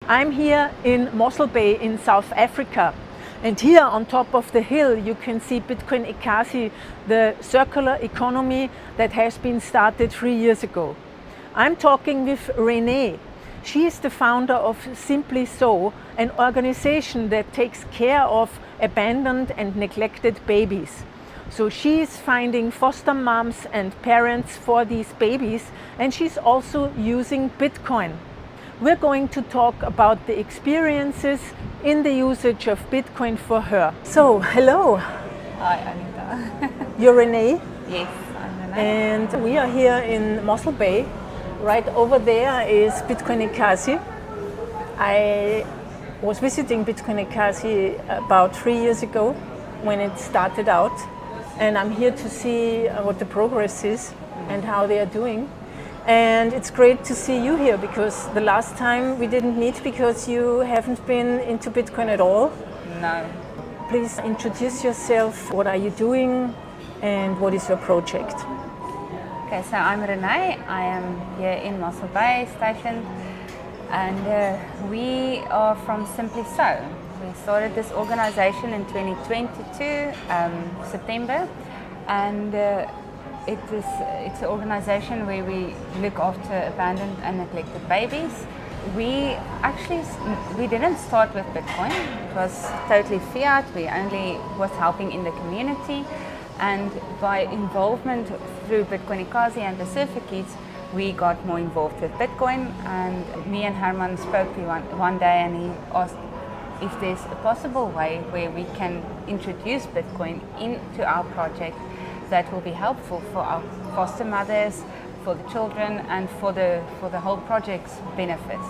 I'm here in Mossel Bay in South Africa, and here on top of the hill you can see Bitcoin Ekasi, the circular economy that has been started 3 years ago. I'm talking with René. She is the founder of Simply Sow, an organization that takes care of abandoned and neglected babies. So she is finding foster moms and parents for these babies, and she's also using Bitcoin. We're going to talk about the experiences in the usage of Bitcoin for her. So, hello. Hi, Anita. You're René? Yes, I'm René. And we are here in Mossel Bay. Right over there is Bitcoin Ekasi. I was visiting Bitcoin Ekasi about 3 years ago when it started out. And I'm here to see what the progress is and how they are doing. And it's great to see you here because the last time we didn't meet because you haven't been into Bitcoin at all. No. Please introduce yourself. What are you doing and what is your project? Okay, so I'm René. I am here in Mossel Bay station, and we are from Simply Sow. We started this organization in 2022, September, and it's an organization where we look after abandoned and neglected babies. We didn't start with Bitcoin. It was totally fiat. We only was helping in the community, and by involvement through Bitcoin Ekasi and the certificates, we got more involved with Bitcoin. And me and Herman spoke to one day, and he asked if there's a possible way where we can introduce Bitcoin into our project that will be helpful for our foster mothers, for the children, and for the whole project's benefits.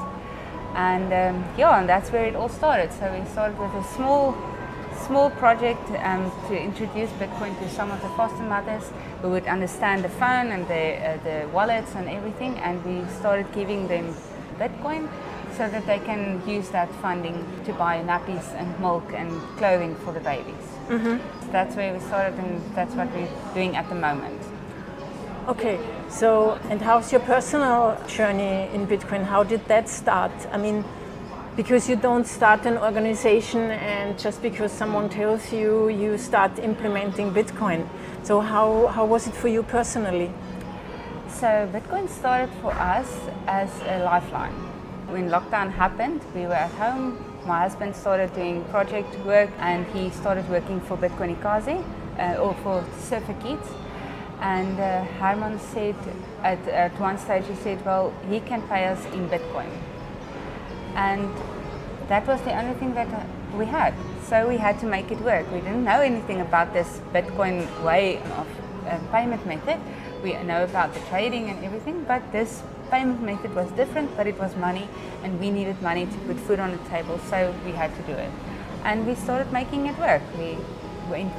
And and that's where it all started. So we started with a small project to introduce Bitcoin to some of the foster mothers who would understand the phone and the wallets and everything, and we started giving them Bitcoin so that they can use that funding to buy nappies and milk and clothing for the babies. Mm-hmm. So that's where we started, and that's what we're doing at the moment. Okay, so and how's your personal journey in Bitcoin? How did that start? I mean, because you don't start an organization and just because someone tells you, you start implementing Bitcoin. So how was it for you personally? So Bitcoin started for us as a lifeline. When lockdown happened, we were at home. My husband started doing project work, and he started working for Bitcoin Ekasi or for certificates. And Herman said at one stage, he said, well, he can pay us in Bitcoin. And that was the only thing that we had. So we had to make it work. We didn't know anything about this Bitcoin way of payment method. We know about the trading and everything, but this payment method was different, but it was money, and we needed money to put food on the table, so we had to do it. And we started making it work. We went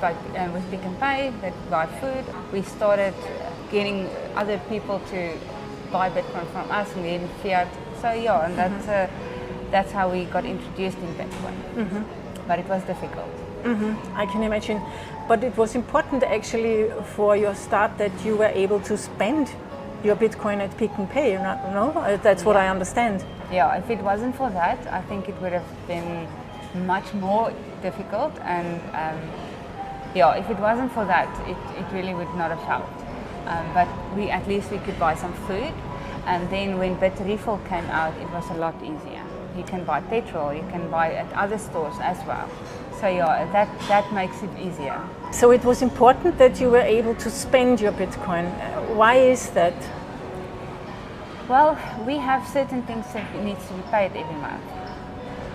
with Pick and Pay, that buy food. We started getting other people to buy Bitcoin from us, and then fiat. So and that's how we got introduced in Bitcoin. Mm-hmm. But it was difficult. Mm-hmm. I can imagine. But it was important actually for your start that you were able to spend your Bitcoin at Pick and Pay, no? That's what I understand. Yeah, if it wasn't for that, I think it would have been much more difficult. And if it wasn't for that, it really would not have helped. But at least we could buy some food. And then when Bitrefill came out, it was a lot easier. You can buy petrol, you can buy at other stores as well. So that makes it easier. So it was important that you were able to spend your Bitcoin. Why is that? Well, we have certain things that needs to be paid every month.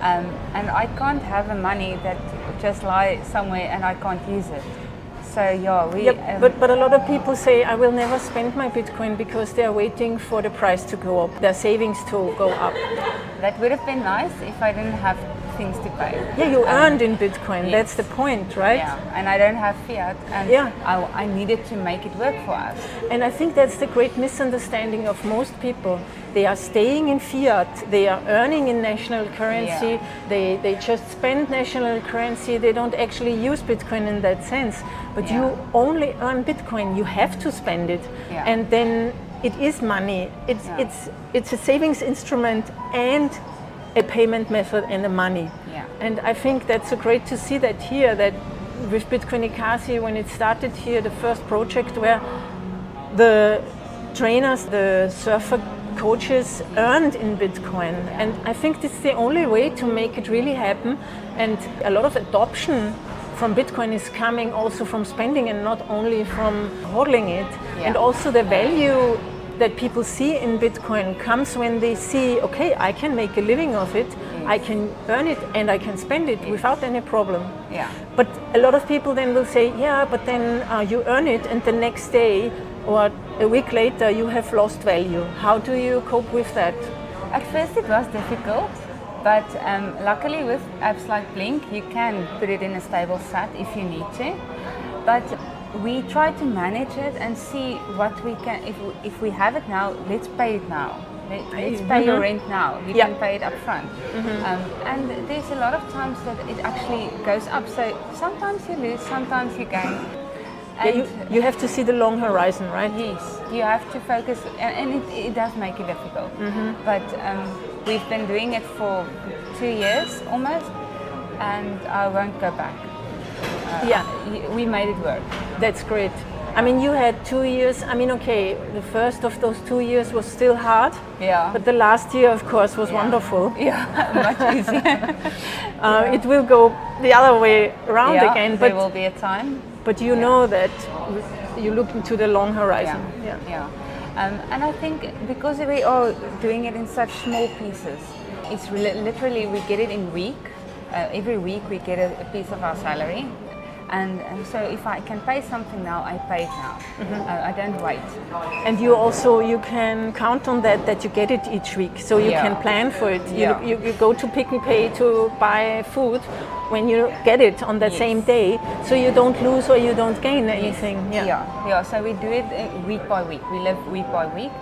And I can't have the money that just lie somewhere and I can't use it. So but a lot of people say, I will never spend my Bitcoin because they're waiting for the price to go up, their savings to go up. That would have been nice if I didn't have things to pay. Yeah, you earned in Bitcoin, yes. That's the point, right? Yeah, and I don't have fiat, and I needed to make it work for us. And I think that's the great misunderstanding of most people. They are staying in fiat, they are earning in national currency, they just spend national currency, they don't actually use Bitcoin in that sense. But you only earn Bitcoin, you have to spend it. Yeah. And then it is money, it's a savings instrument and a payment method and the money. Yeah. And I think that's so great to see that here, that with Bitcoin Ikasi, when it started here, the first project where the trainers, the surfer coaches earned in Bitcoin. And I think this is the only way to make it really happen. And a lot of adoption from Bitcoin is coming also from spending and not only from hodling it. Yeah. And also the value that people see in Bitcoin comes when they see, okay, I can make a living of it, I can earn it and I can spend it without any problem. Yeah. But a lot of people then will say, yeah, but then you earn it and the next day or a week later you have lost value. How do you cope with that? At first it was difficult, but luckily with apps like Blink, you can put it in a stable sat if you need to. But we try to manage it and see what we can, if we have it now, let's pay it now. Let's pay your rent now. You can pay it up front. And there's a lot of times that it actually goes up. So sometimes you lose, sometimes you gain. And you have to see the long horizon, right? Yes, you have to focus, and it does make it difficult. But we've been doing it for 2 years almost, and I won't go back. We made it work. That's great. I mean, you had 2 years. I mean, okay, the first of those 2 years was still hard. Yeah. But the last year, of course, was wonderful. Yeah, much easier. It will go the other way around again. There will be a time. But you know that you look into the long horizon. Yeah. And I think because we are doing it in such small pieces, it's literally we get it in week. Every week we get a piece of our salary. And so if I can pay something now, I pay it now. I don't wait. And you can count on that you get it each week. So you can plan for it. You go to Pick and Pay to buy food when you get it on that same day. So you don't lose or you don't gain anything. Yeah. So we do it week by week. We live week by week.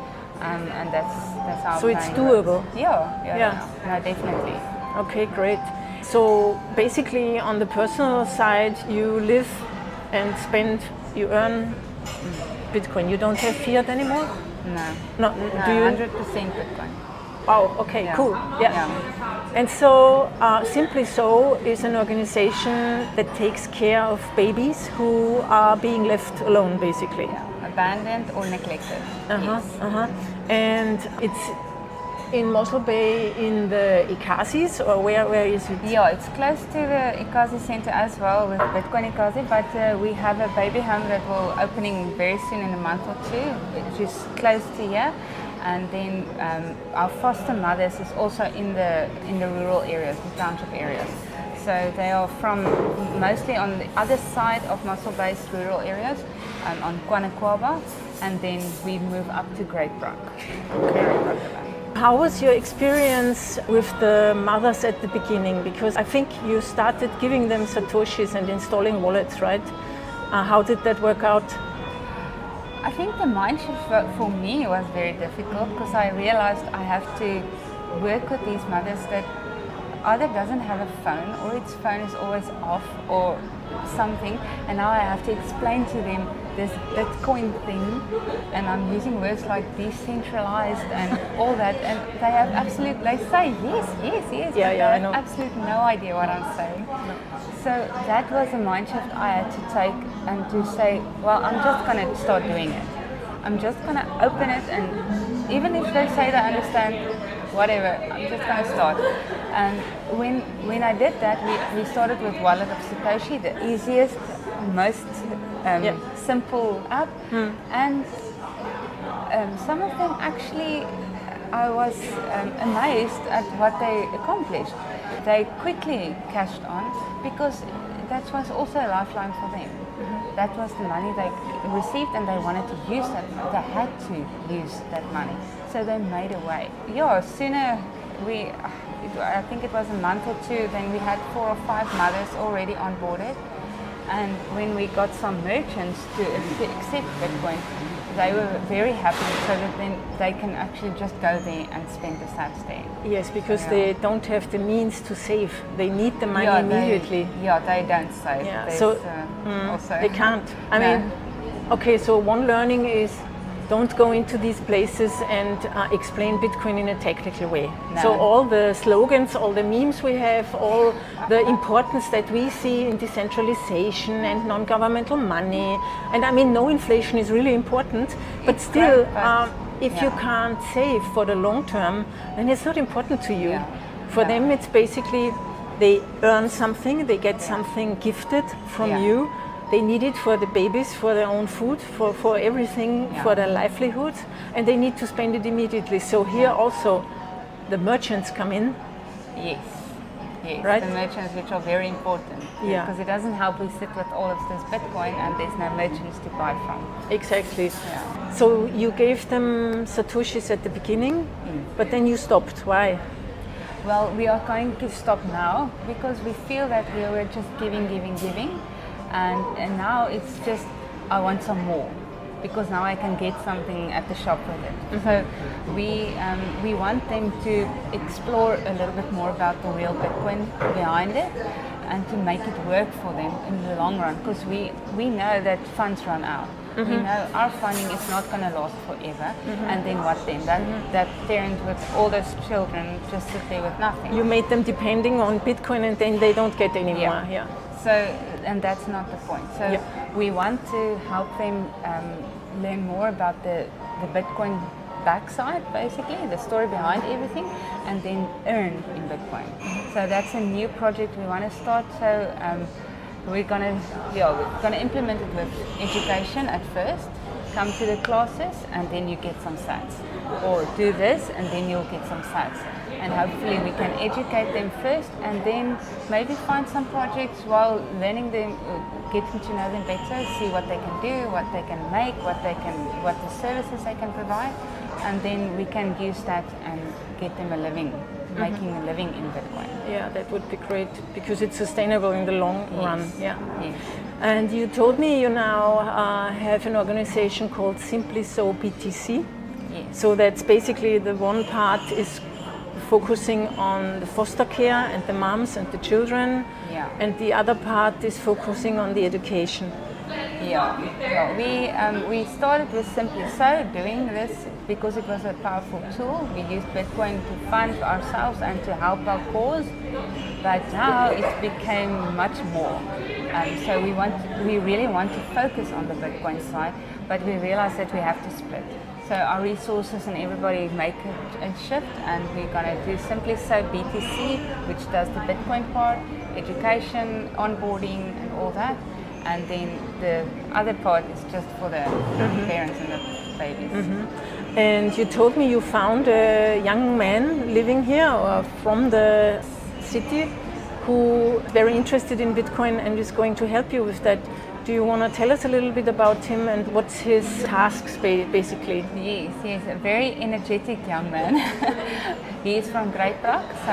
And that's how. So it's doable. Yeah, definitely. Okay, great. So basically on the personal side, you live and spend, you earn Bitcoin. You don't have fiat anymore? No. Do you? 100% Bitcoin. Wow, okay, cool. Yeah. And so Simply Sow is an organization that takes care of babies who are being left alone, basically. Yeah. Abandoned or neglected. And it's in Mossel Bay in the Ikasis, or where is it? Yeah, it's close to the Ikasi Center as well with Bitcoin Ikasi, but we have a baby home that will opening very soon in a month or two, which is close to here. And then our foster mothers is also in the rural areas, the township areas. So they are from mostly on the other side of Mossel Bay's rural areas, on Kwanakwaba, and then we move up to Great Brock. How was your experience with the mothers at the beginning? Because I think you started giving them satoshis and installing wallets, right? How did that work out? I think the mind shift for me was very difficult because I realized I have to work with these mothers that either doesn't have a phone or its phone is always off or something, and now I have to explain to them this Bitcoin thing, and I'm using words like decentralized and all that, and they have they say yes, but they have absolutely no idea what I'm saying. So that was a mind shift I had to take and to say, well, I'm just going to start doing it. I'm just going to open it, and even if they say they understand, whatever, I'm just going to start. And when I did that, we started with Wallet of Satoshi, the easiest, most simple app. And some of them actually, I was amazed at what they accomplished. They quickly cashed on because that was also a lifeline for them. That was the money they received and they wanted to use that. They had to use that money. So they made a way. Sooner I think it was a month or two, then we had 4 or 5 mothers already onboarded. And when we got some merchants to accept Bitcoin, they were very happy so that then they can actually just go there and spend the sats there. Yes, because they don't have the means to save. They need the money immediately. They don't save. So also they can't. I mean, okay, so one learning is don't go into these places and explain Bitcoin in a technical way. No. So all the slogans, all the memes we have, all the importance that we see in decentralization and non-governmental money, and I mean, no inflation is really important, but It's still, great, but if you can't save for the long term, then it's not important to you. Yeah. For them, it's basically they earn something, they get something gifted from you. They need it for the babies, for their own food, for everything, for their livelihood, and they need to spend it immediately. So here also the merchants come in. Yes, Right? the merchants, which are very important, because it doesn't help we sit with all of this Bitcoin and there's no merchants to buy from. Exactly. Yeah. So you gave them Satoshis at the beginning, but then you stopped. Why? Well, we are going to stop now because we feel that we were just giving, and now it's just I want some more, because now I can get something at the shop with it. So we want them to explore a little bit more about the real Bitcoin behind it, and to make it work for them in the long run, because we know that funds run out. We know our funding is not going to last forever, and then what then? That parent with all those children just sit there with nothing. You made them depending on Bitcoin, and then they don't get any more. Yeah. So, and that's not the point. So we want to help them learn more about the Bitcoin backside, basically, the story behind everything, and then earn in Bitcoin. So that's a new project we want to start. So we're gonna implement it with education at first. Come to the classes, and then you get some sats, or do this, and then you'll get some sats. And hopefully we can educate them first, and then maybe find some projects while learning them, getting to know them better, see what they can do, what they can make, what the services they can provide, and then we can use that and get them a living, making a living in Bitcoin. Yeah, that would be great, because it's sustainable in the long run. Yeah. Yes. And you told me you now have an organization called Simply Sow BTC. Yes. So that's basically the one part is focusing on the foster care and the moms and the children, and the other part is focusing on the education. We started with Simply Sow doing this because it was a powerful tool. We used Bitcoin to fund ourselves and to help our cause, but now it became much more. So we really want to focus on the Bitcoin side, but we realized that we have to split. So our resources and everybody make a shift, and we're going to do Simply Sow BTC, which does the Bitcoin part, education, onboarding, and all that. And then the other part is just for the parents and the babies. And you told me you found a young man living here or from the city who is very interested in Bitcoin and is going to help you with that. Do you want to tell us a little bit about him and what's his tasks basically? Yes, he's a very energetic young man. He is from Great Brak. So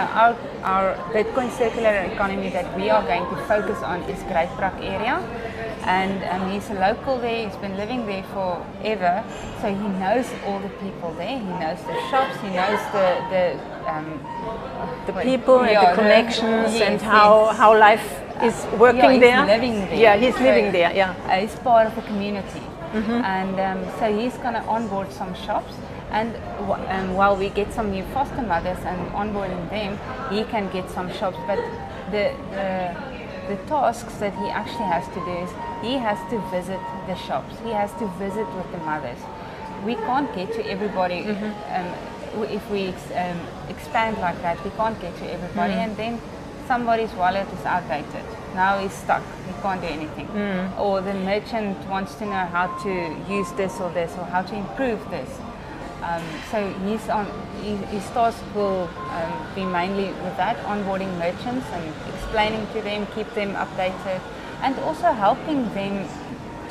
our Bitcoin circular economy that we are going to focus on is Great Brak area. And he's a local there, he's been living there forever. So he knows all the people there, he knows the shops, he knows the people and the connections and how life is working there. He's living there. Yeah, he's living there. Yeah, he's part of the community, and so he's going to onboard some shops. And while we get some new foster mothers and onboarding them, he can get some shops. But the tasks that he actually has to do is he has to visit the shops. He has to visit with the mothers. We can't get to everybody. If we expand like that, we can't get to everybody, and then somebody's wallet is outdated. Now he's stuck. He can't do anything. Or the merchant wants to know how to use this, or how to improve this. So his task will be mainly with that, onboarding merchants and explaining to them, keep them updated, and also helping them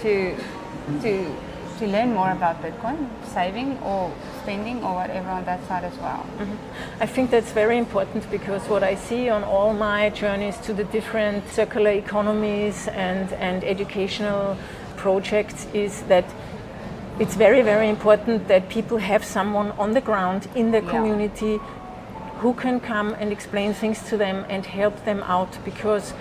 to learn more about Bitcoin, saving or spending or whatever on that side as well. I think that's very important, because what I see on all my journeys to the different circular economies and educational projects is that it's very, very important that people have someone on the ground in the community who can come and explain things to them and help them out, because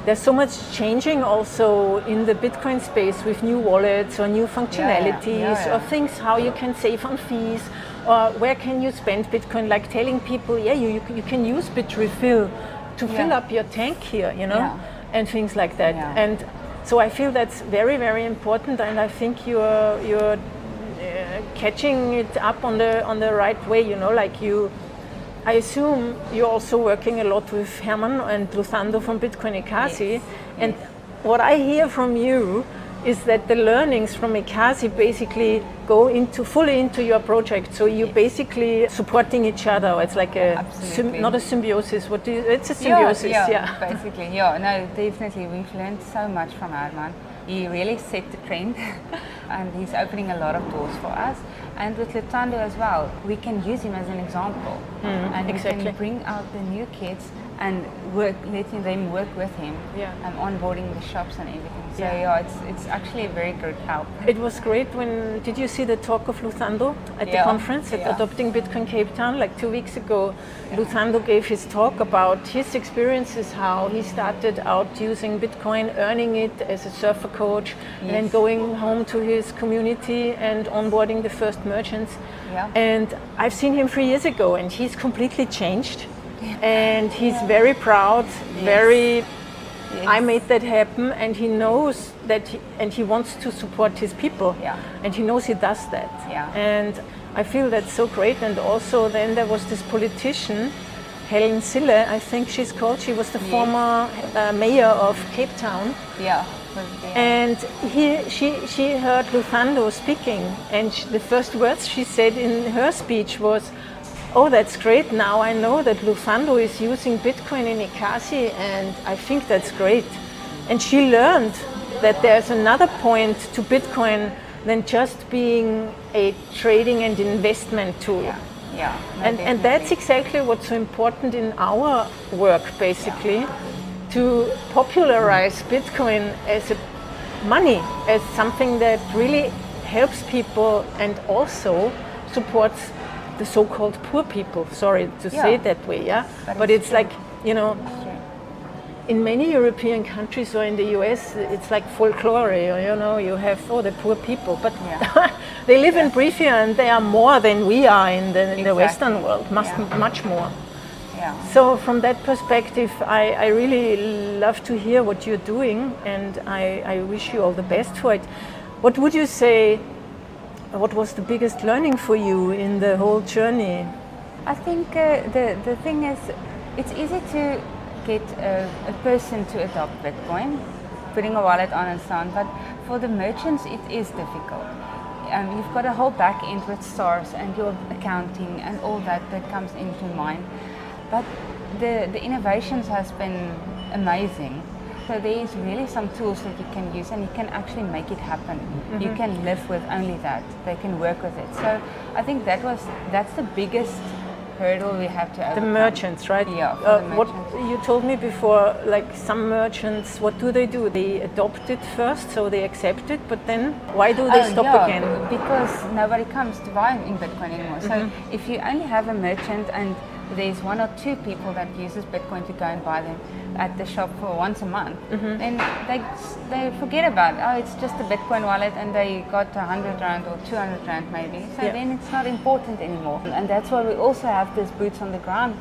there's so much changing also in the Bitcoin space with new wallets or new functionalities or things how you can save on fees or where can you spend Bitcoin, like telling people, you can use Bitrefill to fill up your tank here, you know, and things like that. And so I feel that's very, very important, and I think you're catching it up on the right way, you know, like I assume you're also working a lot with Herman and Luthando from Bitcoin Ekasi, and what I hear from you is that the learnings from Ekasi basically go fully into your project. So you're basically supporting each other. It's like not a symbiosis. It's a symbiosis. Basically, no, definitely. We've learned so much from Herman. He really set the trend, and he's opening a lot of doors for us. And with Luthando as well, we can use him as an example, and we can bring out the new kids and letting them work with him, onboarding the shops and everything. So it's actually a very good help. It was great did you see the talk of Luthando at the conference at Adopting Bitcoin Cape Town, like 2 weeks ago? Luthando gave his talk about his experiences, how he started out using Bitcoin, earning it as a surfer coach, and then going home to his community and onboarding the first merchants. And I've seen him 3 years ago, and he's completely changed. And he's very proud, I made that happen, and he knows that, and he wants to support his people, and he knows he does that. And I feel that's so great. And also then there was this politician, Helen Sille, I think she's called, she was the former mayor of Cape Town. And she heard Luthando speaking, and the first words she said in her speech was, "Oh, that's great. Now I know that Luthando is using Bitcoin in Ekasi, and I think that's great." And she learned that there's another point to Bitcoin than just being a trading and investment tool. And that's exactly what's so important in our work, basically, to popularize Bitcoin as money, as something that really helps people and also supports the so-called poor people, sorry to say it that way, but it's true. Like, you know, in many European countries or in the US, it's like folklore, you know, you have the poor people, but they live and breathe here, and they are more than we are in the Western world, much more. So from that perspective, I really love to hear what you're doing, and I wish you all the best for it. What would you say, what was the biggest learning for you in the whole journey? I think the thing is, it's easy to get a person to adopt Bitcoin, putting a wallet on and so on, but for the merchants it is difficult. You've got a whole back end with SARS and your accounting and all that comes into mind. But the innovations has been amazing. So there is really some tools that you can use, and you can actually make it happen. You can live with only that. They can work with it. So I think that's the biggest hurdle we have to overcome. The merchants, right? Yeah. The merchants. What you told me before, like some merchants, what do? They adopt it first, so they accept it, but then why do they stop again? Because nobody comes to buy in Bitcoin anymore. So if you only have a merchant and there's 1 or 2 people that uses Bitcoin to go and buy them at the shop for once a month, then they forget about it. Oh, it's just a Bitcoin wallet, and they got 100 Rand or 200 Rand maybe. So then it's not important anymore. And that's why we also have this boots on the ground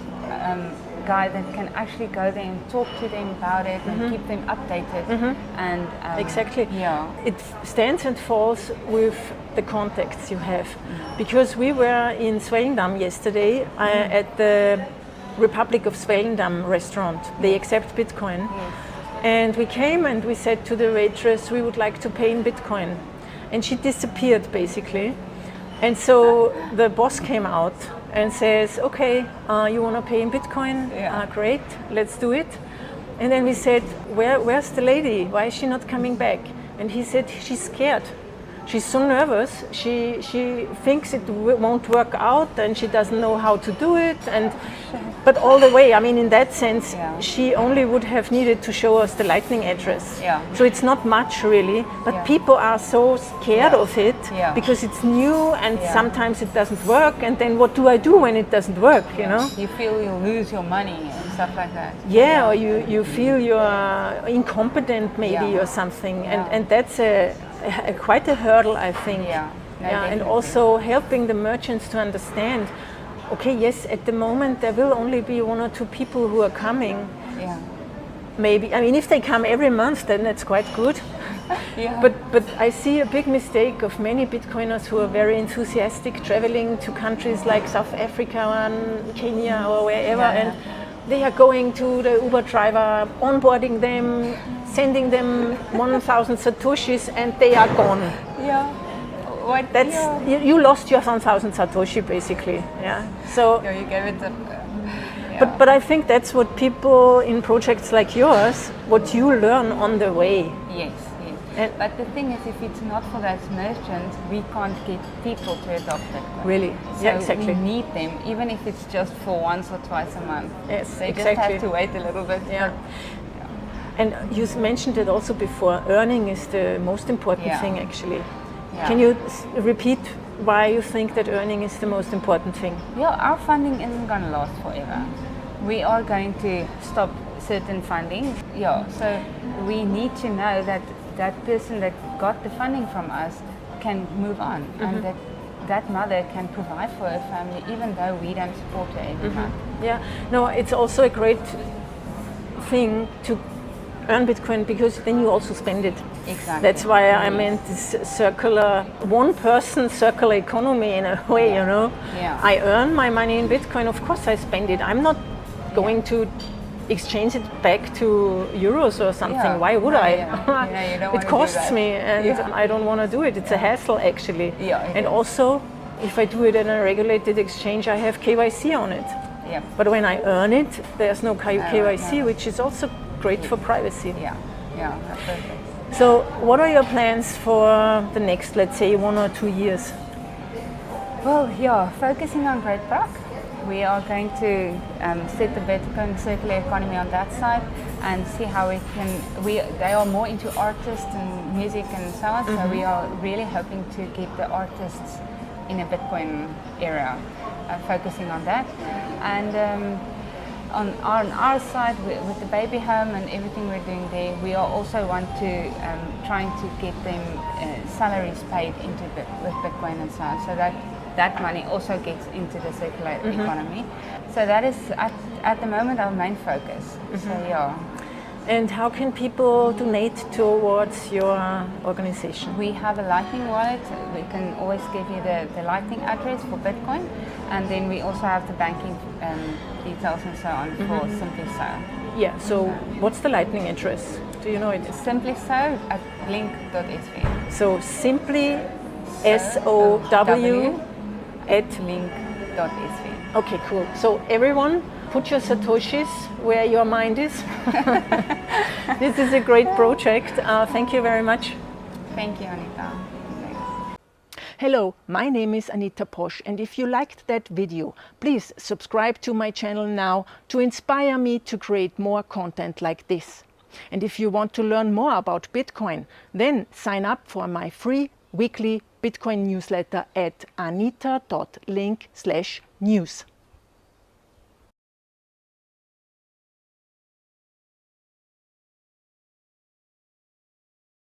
guy that can actually go there and talk to them about it and keep them updated. And exactly. It stands and falls with the contacts you have. Because we were in Swellendam yesterday at the Republic of Swellendam restaurant. They accept Bitcoin. And we came and we said to the waitress, we would like to pay in Bitcoin. And she disappeared basically. And so the boss came out and says, okay, you want to pay in Bitcoin? Great, let's do it. And then we said, where's the lady? Why is she not coming back? And he said, she's scared. She's so nervous. She thinks it won't work out, and she doesn't know how to do it. But all the way, I mean, in that sense, she only would have needed to show us the Lightning address. So it's not much really, but people are so scared of it because it's new, and sometimes it doesn't work. And then what do I do when it doesn't work? You know, you feel you'll lose your money. stuff like that. Yeah, or you feel you're incompetent maybe or something, and that's quite a hurdle, I think. Yeah, no, and definitely. also helping the merchants to understand, okay, yes, at the moment there will only be 1 or 2 people who are coming. Yeah. Maybe, I mean, if they come every month, then that's quite good. Yeah. But I see a big mistake of many Bitcoiners who are very enthusiastic, traveling to countries like South Africa and Kenya or wherever, and they are going to the Uber driver, onboarding them, sending them 1,000 satoshis, and they are gone. Yeah. What? That's you lost your 1,000 satoshi basically. Yeah. So. Yeah, you gave it. But I think that's what people in projects like yours, what you learn on the way. Yes. But the thing is, if it's not for those merchants, we can't get people to adopt Bitcoin. Really? So yeah, exactly. we need them, even if it's just for once or twice a month. Yes, they exactly. just have to wait a little bit. Yeah. And you mentioned it also before, earning is the most important thing actually. Yeah. Can you repeat why you think that earning is the most important thing? Yeah, our funding isn't going to last forever. We are going to stop certain funding. Yeah, so we need to know that that person that got the funding from us can move on, and that mother can provide for her family even though we don't support her every month. Yeah, no, it's also a great thing to earn Bitcoin because then you also spend it. Exactly. That's why I meant this circular, one person circular economy in a way, you know. Yeah. I earn my money in Bitcoin, of course I spend it. I'm not going to exchange it back to euros or something. Yeah. Why would I? You don't it costs me, and I don't want to do it. It's a hassle actually. Yeah, and also, if I do it in a regulated exchange, I have KYC on it. Yeah. But when I earn it, there's no KYC, which is also great for privacy. Yeah, that's perfect. So, what are your plans for the next, let's say, 1 or 2 years? Well, focusing on Great Park. We are going to set the Bitcoin circular economy on that side and see how we can. They are more into artists and music and so on. So we are really hoping to get the artists in a Bitcoin era, focusing on that. And on our side, with the baby home and everything we're doing there, we are also want to trying to get them salaries paid into with Bitcoin and so on, so that money also gets into the circular economy. So that is at the moment our main focus. So And how can people donate towards your organization? We have a Lightning wallet. We can always give you the Lightning address for Bitcoin, and then we also have the banking details and so on for Simply Sow. Yeah, so what's the Lightning address? Do you know it? Simply Sow at link.sv. So Simply SOW at link.sv. Okay, cool. So everyone, put your satoshis where your mind is. This is a great project. Thank you very much. Thank you, Anita. Hello, my name is Anita Posch, and if you liked that video, please subscribe to my channel now to inspire me to create more content like this. And if you want to learn more about Bitcoin, then sign up for my free weekly Bitcoin newsletter at anita.link/news.